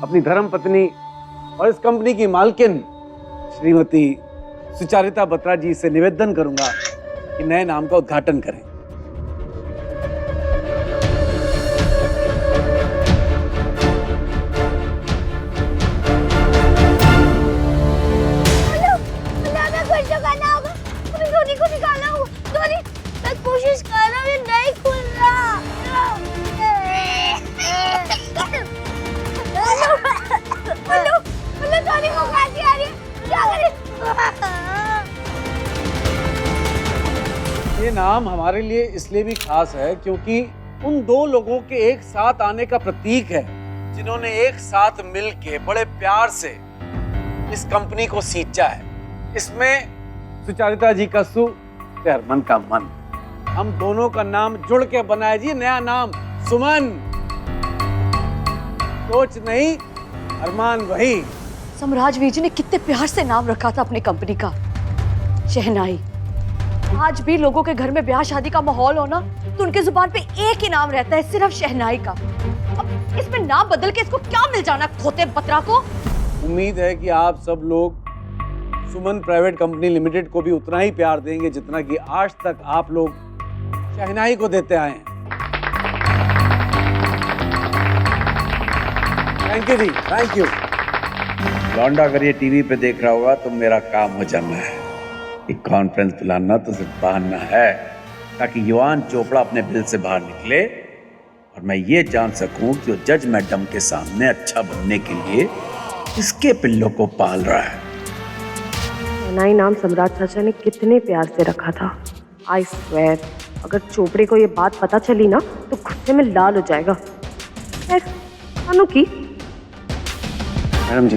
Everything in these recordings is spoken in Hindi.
अपनी धर्म पत्नी और इस कंपनी की मालकिन श्रीमती सुचारिता बत्रा जी से निवेदन करूंगा कि नए नाम का उद्घाटन करें। कोशिश कर रहा हूँ, नहीं खुल रहा। धोनी को खांसी आ रही है, क्या करें? ये नाम हमारे लिए इसलिए भी खास है क्योंकि उन दो लोगों के एक साथ आने का प्रतीक है जिन्होंने एक साथ मिलके बड़े प्यार से इस कंपनी को सींचा है। इसमें सुचारिता जी का सु, मन का मन, हम दोनों का नाम जुड़ के बनाया जी नया नाम सुमन। सोच नहीं, अरमान वही। सम्राज वीर जी ने कितने प्यार से नाम रखा था अपनी कंपनी का, शहनाई। आज भी लोगों के घर में ब्याह शादी का माहौल हो ना तो उनके जुबान पे एक ही नाम रहता है, सिर्फ शहनाई का। अब इसमें नाम बदल के इसको क्या मिल जाना खोते बत्रा को। उम्मीद है कि आप सब लोग सुमन प्राइवेट कंपनी लिमिटेड को भी उतना ही प्यार देंगे जितना कि आज तक आप लोग शहनाई को देते आए हैं। थैंक यू जी, थैंक यू। लौंडा अगर ये टीवी पे देख रहा होगा तो मेरा काम हो जाना है। एक कॉन्फ्रेंस बुलाना तो सिर्फ बहाना है ताकि युवान चोपड़ा अपने बिल से बाहर निकले और मैं ये जान सकूं कि वो जज मैडम के सामने अच्छा बनने के लिए किसके पिल्लों को पाल रहा है। शहनाई नाम सम्राट चाचा ने कितने प्यार से रखा था। आई स्वेयर अगर चोपड़े को ये बात पता चली ना तो गुस्से में लाल हो जाएगा। अनु की मैडम जी,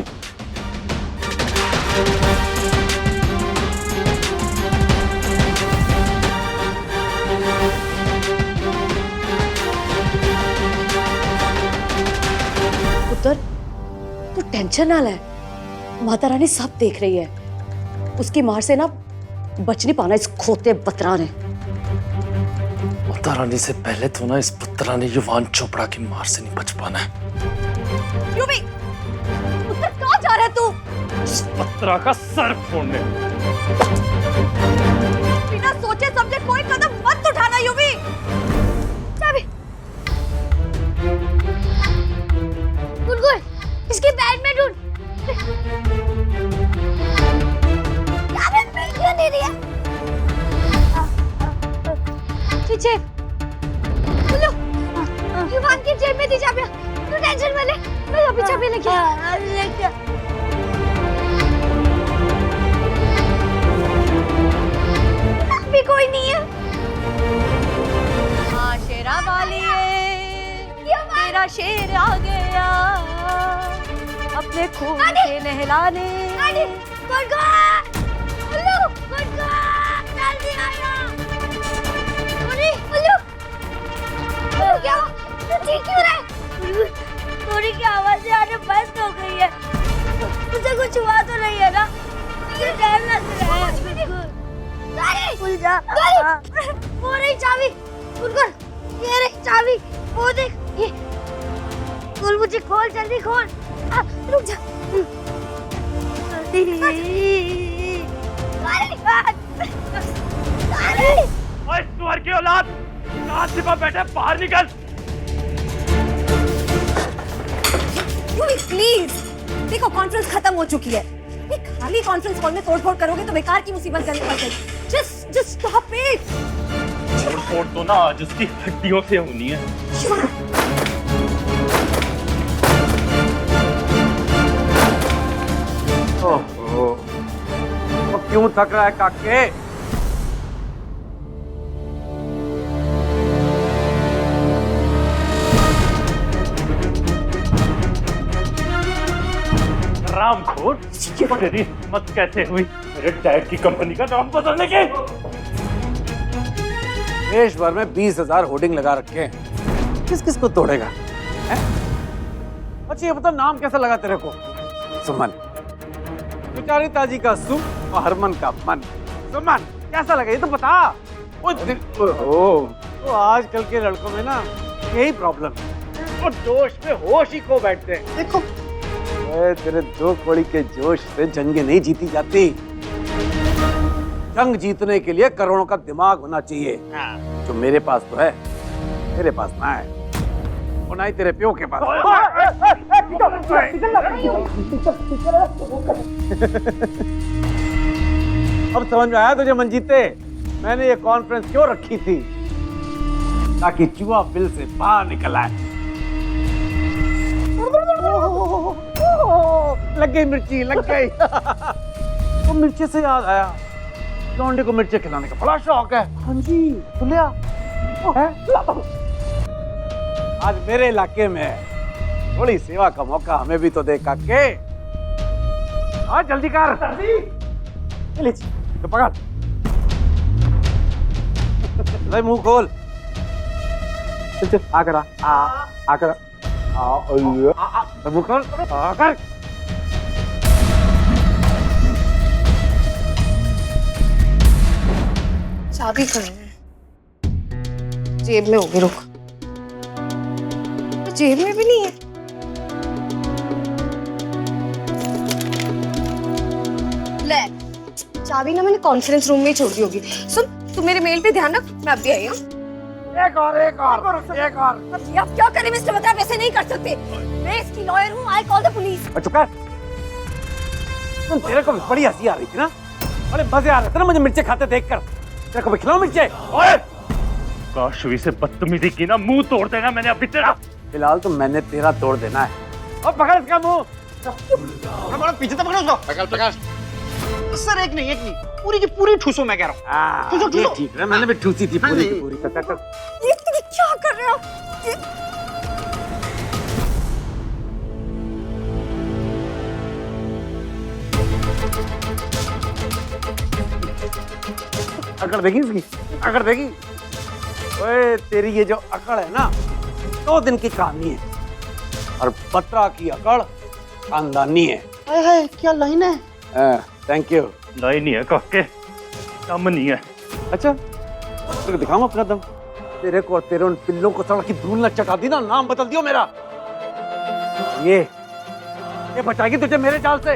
पुत्र तू टेंशन ना ले, माता रानी सब देख रही है। उसकी मार से ना बच नहीं पाना इस खोते बत्रा ने। माता रानी से पहले तो ना इस बत्रा ने युवान चोपड़ा की मार से नहीं बच पाना है। युवी, पुत्र कहाँ जा रहा है तू? इस बत्रा का सर फोड़ने। बिना सोचे समझे कोई कदम मत उठाना युवी। चाबी। गुलगुल, इसके बैग में ढूंढ। चाबी मिल क्यों नहीं रही है? चीचे, बोलो, युवान की जेब में थी चाबियां। तू टेंशन मत ले, मैं अभी चाबी लेके। अभी कोई नहीं है। हाँ शेरा वाली तेरा शेर आ गया अपने खून से नहलाने। क्या तू ठीक क्यों रहा है? थोड़ी की आवाज़ें आने बंद हो गई है। तुझे कुछ हुआ तो नहीं है ना? मुझे डर लग रहा है। खुल जा। वो रही चाबी। गुलगुल, ये रही चाबी। वो देख ये। गुल मुझे खोल, जल्दी खोल। रुक जा। ओए सुअर की औलाद, कहाँ छिपा बैठे? बाहर निकल। प्लीज देखो कॉन्फ्रेंस खत्म हो चुकी है। ये खाली कॉन्फ्रेंस कॉल में तोड़फोड़ करोगे तो बेकार की मुसीबत करनी पड़ जाएगी। Just stop it. तोड़फोड़ तो ना आज उसकी हड्डियों से होनी है। ओहो, तो क्यों थक रहा है काके? रामखोर, तेरी हिम्मत कैसे हुई मेरे डैड की कंपनी का नाम बदलने की? देश भर में 20,000 होर्डिंग लगा रखे हैं, किस किस को तोड़ेगा? अच्छा ये बता नाम कैसा लगा तेरे को? सुमन। सुचारिता जी का सु और हरमन का मन। सुमन कैसा लगा ये तो बता। तो आजकल के लड़कों में ना यही प्रॉब्लम है, वो जोश में होश ही खो बैठते हैं। देखो तेरे दो कौड़ी के जोश से जंगें नहीं जीती जाती। जंग जीतने के लिए करोड़ों का दिमाग होना चाहिए, जो मेरे पास तो है, तेरे पास ना है, और ना ही तेरे प्यो के पास। अब समझ में आया तुझे मंजीते, मैंने ये कॉन्फ्रेंस क्यों रखी थी, ताकि चूहा बिल से बाहर निकल आए। लग गई मिर्ची, लग गई। वो मिर्ची से याद आया, लौंडे को मिर्ची खिलाने का बड़ा शौक है। हाँ जी, तो लिया है? आज मेरे इलाके में थोड़ी सेवा का मौका हमें भी तो दे काके। हाँ जल्दी कर, जल्दी तो पकड़। भाई मुंह खोल, चल चल आकर आकर मुंह खोल आकर। चाबी कहाँ है? जेब में होगी, रुक। जेब में भी नहीं है। ले, चाबी ना मैंने कॉन्फ्रेंस रूम में ही छोड़ दी होगी। सुन, तू मेरे मेल पे ध्यान रख, मैं अभी आई हूँ। एक और। अब क्या करें मिस्टर बत्रा, वैसे नहीं कर सकते। मैं इसकी लॉयर हूँ, आई कॉल द पुलिस। चुप कर। तेरे को बड़ी हंसी आ रही थी ना, बड़े मजे आ रहे थे ना मुझे मिर्चे खाते देखकर। तेरे को भी खिलाऊं मिर्चे? ओए! काशवी से बदतमीजी की ना, मुंह तोड़ देना मैंने अभी तेरा। फिलहाल तो मैंने तेरा तोड़ देना है। अब पकड़ इसका मुंह। पीछे तो पकड़ो उसको। प्रकाश सर, एक नहीं पूरी की पूरी ठूसो, मैं कह रहा हूँ। ये ठीक है, मैंने भी ठूसी थी पूरी की पूरी। ये क्या कर रहे हो? अकड़ देगी इसकी, अकड़ देगी। ओए तेरी ये जो अकड़ है ना, 2 दिन की कहानी है, और बत्रा की अकड़ खानदानी है। हाय क्या लाइन है। Thank you. नहीं नहीं है काके, दम नहीं है। अच्छा तो दिखाऊं अपना दम? तेरे को और तेरे उन पिल्लों को सड़क की धूल न चटा दी ना, नाम बदल दियो मेरा। ये बचाएगी तुझे मेरे जाल से।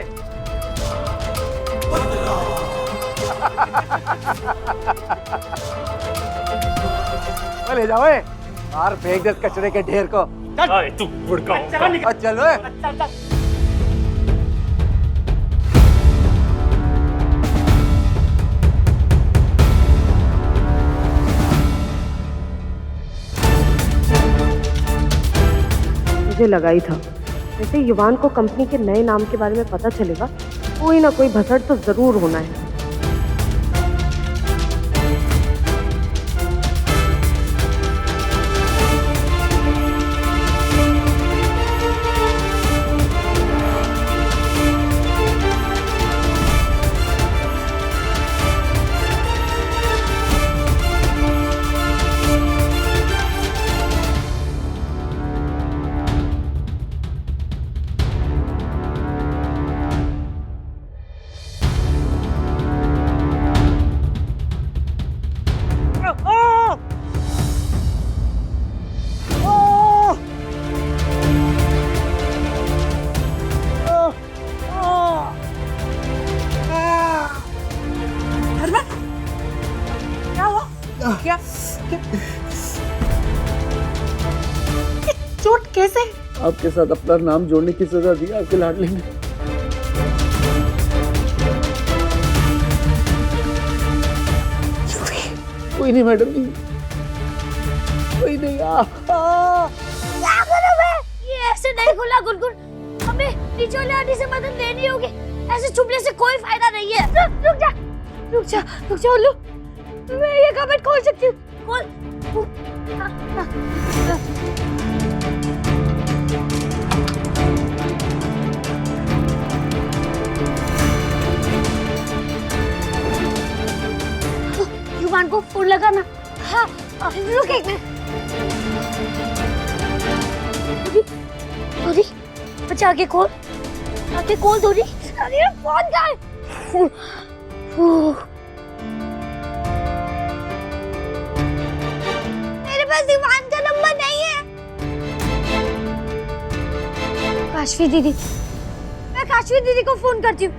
ले जाओ, बाहर फेंक दे कचरे के ढेर को। तू बुड़का चलो। मुझे लगा ही था, जैसे युवान को कंपनी के नए नाम के बारे में पता चलेगा, कोई ना कोई भसड़ तो जरूर होना है। क्या? चोट कैसे? आपके साथ अपना नाम जोड़ने की सजा दी आपके लाडले ने। कोई नहीं मैडम जी, कोई नहीं। क्या करूं मैं? ये ऐसे नहीं खुला गुलगुल, हमें नीचे वाले आंटी से मदद लेनी होगी। ऐसे छुपने से कोई फायदा नहीं है। रुक जा उल्लू, मैं ये कबर्ड खोल सकती हूँ। खोल। युवान को फोन लगाना। हाँ, रुक एक मिनट। दूरी, बचा के खोल, आके खोल दूरी। अरे फोन कहाँ है? मेरे पास युवान का नंबर नहीं है। काशवी दीदी, शाश्वती दीदी को फोन करती हूँ।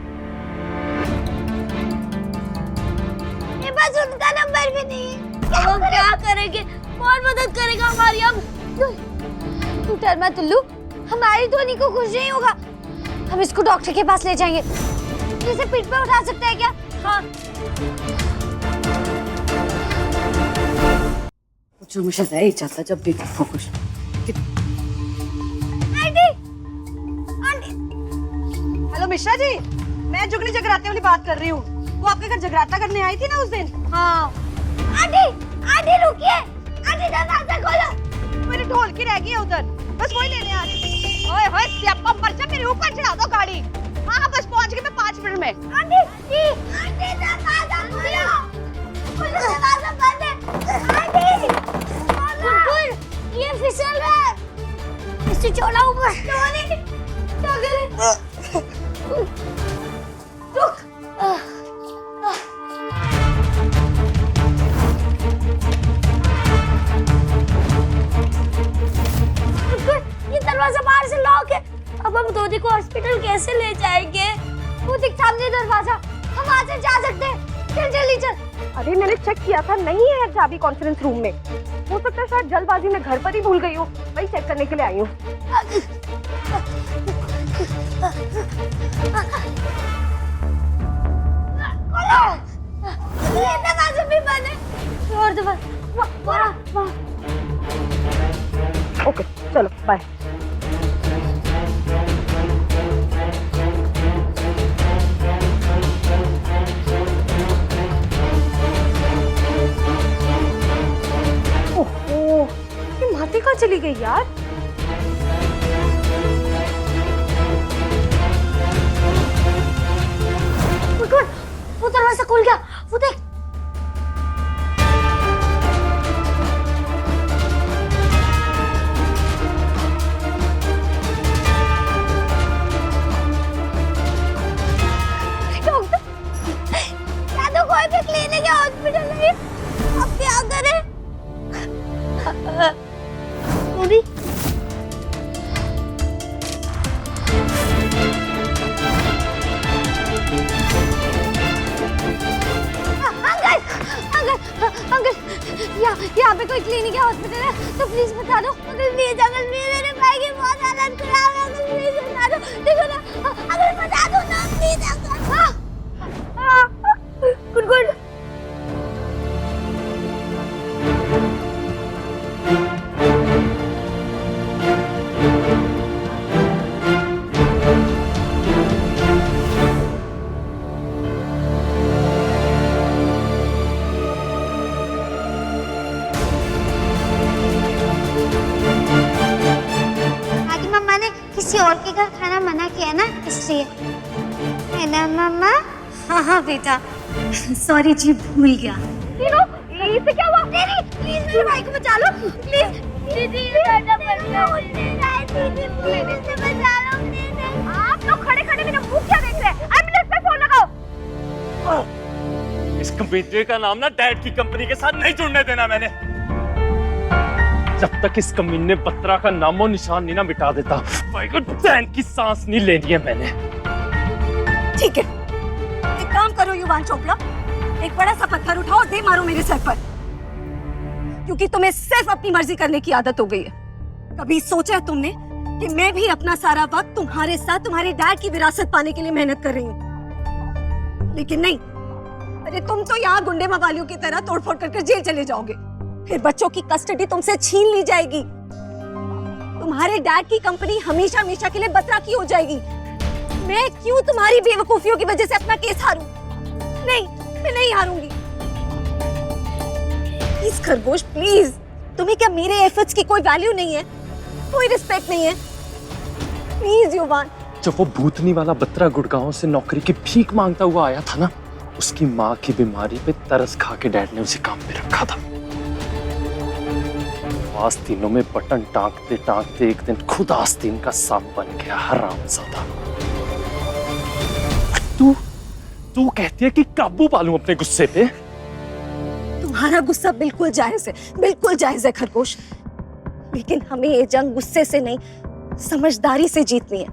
मेरे पास उनका नंबर भी नहीं है। हम क्या करेंगे? कौन मदद करेगा हमारी? अब तू डर मत टुल्लू, हमारी धोनी को कुछ नहीं होगा। हम इसको डॉक्टर के पास ले जाएंगे। इसे पीठ पे उठा सकते हैं क्या? हाँ। जो मुझे रह ही जाता जब भी देखो कुछ। Aunty, aunty. Hello Mishra ji, मैं जुगनी जगराते वाली बात कर रही हूँ। वो आपके घर जगराता करने आई थी ना उस दिन। हाँ। आंटी, आंटी रुकिए। आंटी दरवाजा खोलो। मेरी ढोलकी रह गई है उधर, बस वही लेने आ रही थी। ओए होए, सियापा मरचा, मेरे ऊपर चढ़ा दो गाड़ी। हाँ बस पहुंच गई मैं 5 मिनट में। आंटी, आंटी दरवाजा खोलो। खोलो, दरवाजा बंद है। आंटी, गुड, ये फिसल रहा है। इसे छोड़ा ऊपर। टोनी, क्या करे? रुक। ये दरवाजा बाहर से लॉक है। अब हम धोनी को हॉस्पिटल कैसे ले जाएंगे? वो दिख सामने दरवाजा, हम वहां से जा सकते हैं। चल जल्दी चल। अरे मैंने चेक किया था, नहीं है चाबी कॉन्फ्रेंस रूम में। हो सकता है शायद जल्दबाजी में घर पर ही भूल गई हो, वही चेक करने के लिए आई हूँ। ये दरवाजा भी बंद है। और दरवाजा वहाँ। ओके चलो बाय। ओहो, ये माती कहाँ चली गई यार? वो दरवाजा खुल गया, वो देख। डॉक्टर, क्या तो कोई भी क्लिनिक या हॉस्पिटल नहीं, अब क्या करें? पूरी यहाँ पे कोई क्लिनिक या हॉस्पिटल है तो प्लीज बता दो। अगर मेरे भाई की बहुत हालत खराब है तो प्लीज बता दो। देखो ना, अगर बता दो ना प्लीज। Good good. किसी और के घर खाना मना किया ना, इसलिए। है ना मम्मा? हाँ बेटा, सॉरी जी, भूल गया। तीनों, इससे क्या हुआ? दीदी, प्लीज मेरे भाई को बचा लो, प्लीज। दीदी, दीदी बचा लो, प्लीज। आप लोग खड़े-खड़े मेरा मुंह क्या देख रहे हैं? एम्बुलेंस पे फोन लगाओ। इस कंप्यूटर का नाम ना डैड की कंपनी के साथ नहीं जुड़ने देना मैंने। जब तक इस कमीने बत्रा का नामो निशान नहीं ना मिटा देता, भाई को चैन की सांस नहीं लेनी है मैंने। ठीक है, एक काम करो युवान चोपड़ा, एक बड़ा सा पत्थर उठाओ और दे मारो मेरे सर पर, क्योंकि तुम्हें सिर्फ अपनी मर्जी करने की आदत हो गई है। कभी सोचा है तुमने कि मैं भी अपना सारा वक्त तुम्हारे साथ तुम्हारे डैड की विरासत पाने के लिए मेहनत कर रही हूँ? लेकिन नहीं। अरे तुम तो यहाँ गुंडे मवालियों की तरह तोड़फोड़ करके जेल चले जाओगे, फिर बच्चों की कस्टडी तुमसे छीन ली जाएगी, तुम्हारे डैड की कंपनी हमेशा हमेशा के लिए बत्रा की हो जाएगी। मैं क्यों तुम्हारी बेवकूफियों की वजह से अपना केस हारूं? नहीं, मैं नहीं हारूंगी। प्लीज खरगोश, प्लीज। तुम्हें क्या मेरे एफर्ट्स की कोई वैल्यू नहीं है, कोई रिस्पेक्ट नहीं है? प्लीज युवान। जब वो भूतनी वाला बत्रा गुड़गांव से नौकरी की भीख मांगता हुआ आया था ना, उसकी माँ की बीमारी पे तरस खा के डैड ने उसे काम पे रखा था। आस्तीनों में बटन टांगते टांगते एक दिन खुद आस्तीन का सांप बन गया, हरामजादा। तू कहती है कि काबू पालूं अपने गुस्से पे? तुम्हारा गुस्सा बिल्कुल जायज है, बिल्कुल जायज है खरगोश, लेकिन हमें ये जंग गुस्से से नहीं समझदारी से जीतनी है।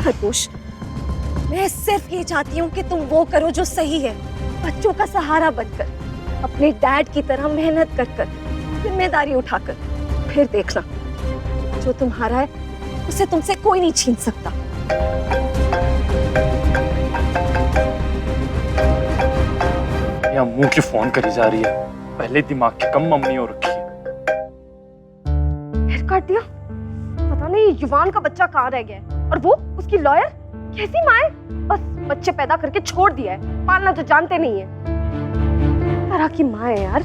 खरगोश, मैं सिर्फ ये चाहती हूँ कि तुम वो करो जो सही है, बच्चों का सहारा बनकर, अपने डैड की तरह मेहनत कर कर, जिम्मेदारी उठाकर। फिर देखना, जो तुम्हारा है उसे तुमसे कोई नहीं छीन सकता। या मुंह की फोन करी जा रही है, पहले दिमाग की कम मम्मी हो रखी है। फिर काट दिया। पता नहीं युवान का बच्चा कहाँ रह गया है। और वो उसकी लॉयर कैसी माँ है, बस बच्चे पैदा करके छोड़ दिया है, पालना तो जानते नहीं है। तरह की माँ है यार,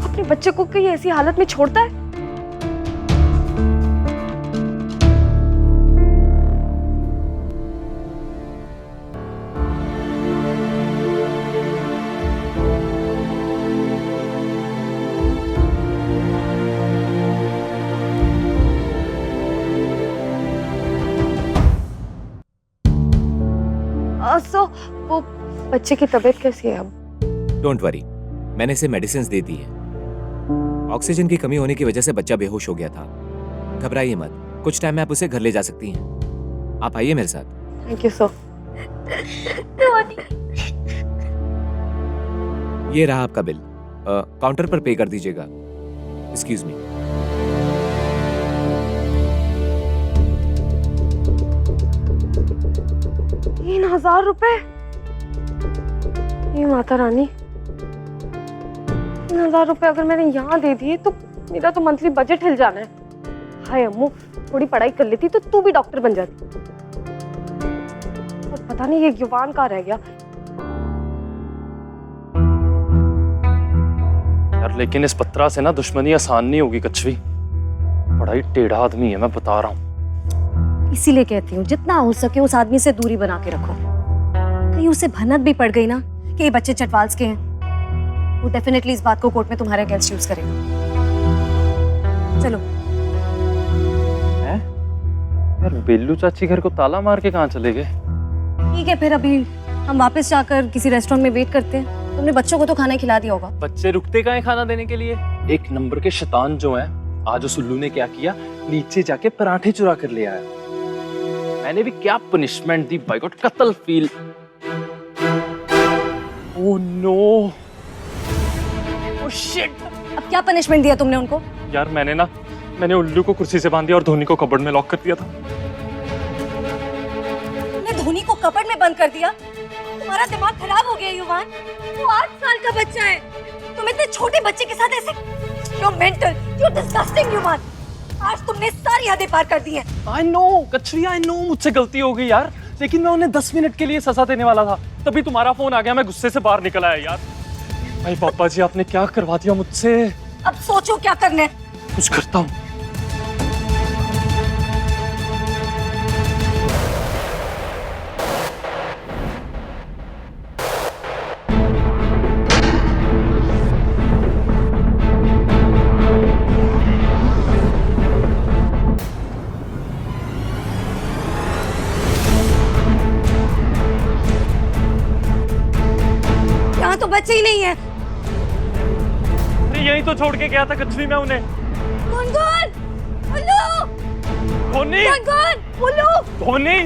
अपने बच्चे को कहीं ऐसी हालत में छोड़ता है। सो वो बच्चे की तबीयत कैसी है अब? डोंट वरी, मैंने इसे मेडिसिन दे दी है। ऑक्सीजन की कमी होने की वजह से बच्चा बेहोश हो गया था। घबराइए मत, कुछ टाइम में आप उसे घर ले जा सकती हैं। आप आइए मेरे साथ। Thank you sir. ये रहा आपका बिल, काउंटर पर पे कर दीजिएगा। Excuse me. ₹3000? ये माता रानी, 3000 रुपए अगर मैंने यहाँ दे दिए तो मेरा तो मंथली बजट हिल जाना है। हाय अम्मू, थोड़ी पढ़ाई कर लेती तो तू भी डॉक्टर बन जाती। और पता नहीं ये युवान कहाँ रह गया। यार लेकिन इस पत्रा से ना दुश्मनी आसान नहीं होगी कछवी। बड़ा ही टेढ़ा आदमी है, मैं बता रहा हूँ। इसीलिए कहती हूँ जितना हो सके उस आदमी से दूरी बना के रखो। कहीं उसे भनक भी पड़ गई ना कि ये बच्चे चटवाल्स के हैं, वो डेफिनेटली इस बात को कोर्ट में तुम्हारे अगेंस्ट यूज करेगा। चलो। हैं? यार बेल्लू चाची घर को ताला मार के कहाँ चले गए? ठीक है, फिर अभी हम वापस जाकर किसी रेस्टोरेंट में वेट करते हैं। तुमने बच्चों को तो खाना खिला दिया होगा। बच्चे रुकते कहाँ हैं खाना देने के लिए? एक नंबर के शैतान जो हैं, आज उस उल्लू ने क्या किया, नीचे जाके पराठे चुरा कर ले आया। मैंने भी क्या पनिशमेंट दी, बाय गॉड, कत्ल feel. Oh no, oh shit. अब क्या पनिशमेंट दिया तुमने उनको? यार मैंने उल्लू को कुर्सी से बांध दिया और धोनी को कबर्ड में लॉक कर दिया था। तुमने धोनी को कपड़ में बंद कर दिया? तुम्हारा दिमाग खराब हो गया युवान। वो 8 साल का बच्चा है, तुम इतने छोटे बच्चे के साथ ऐसे? You're mental, you're disgusting युवान। आज तुमने सारी हदें पार कर दी हैं। I know, कचरी, I know, मुझसे गलती हो गई यार, लेकिन मैं उन्हें 10 मिनट के लिए सजा देने वाला था, तभी तुम्हारा फोन आ गया। मैं गुस्से से बाहर निकल आया यार। भाई पापा जी, आपने क्या करवा दिया मुझसे। अब सोचो क्या करना है। कुछ करता हूँ। तो बच्चे ही नहीं है। यहीं तो छोड़ के गया था कचरी में उन्हें। गुनगुन, उल्लू, धोनी, गुनगुन, उल्लू, धोनी,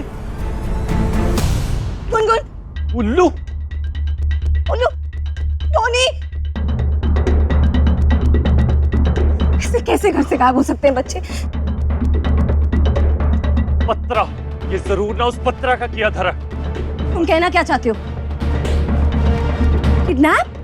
गुनगुन, उल्लू, उल्लू, धोनी। कैसे घर से गायब हो सकते हैं बच्चे? पत्रा, ये जरूर ना उस पत्रा का किया धरा। तुम कहना क्या चाहते हो? किडनैप?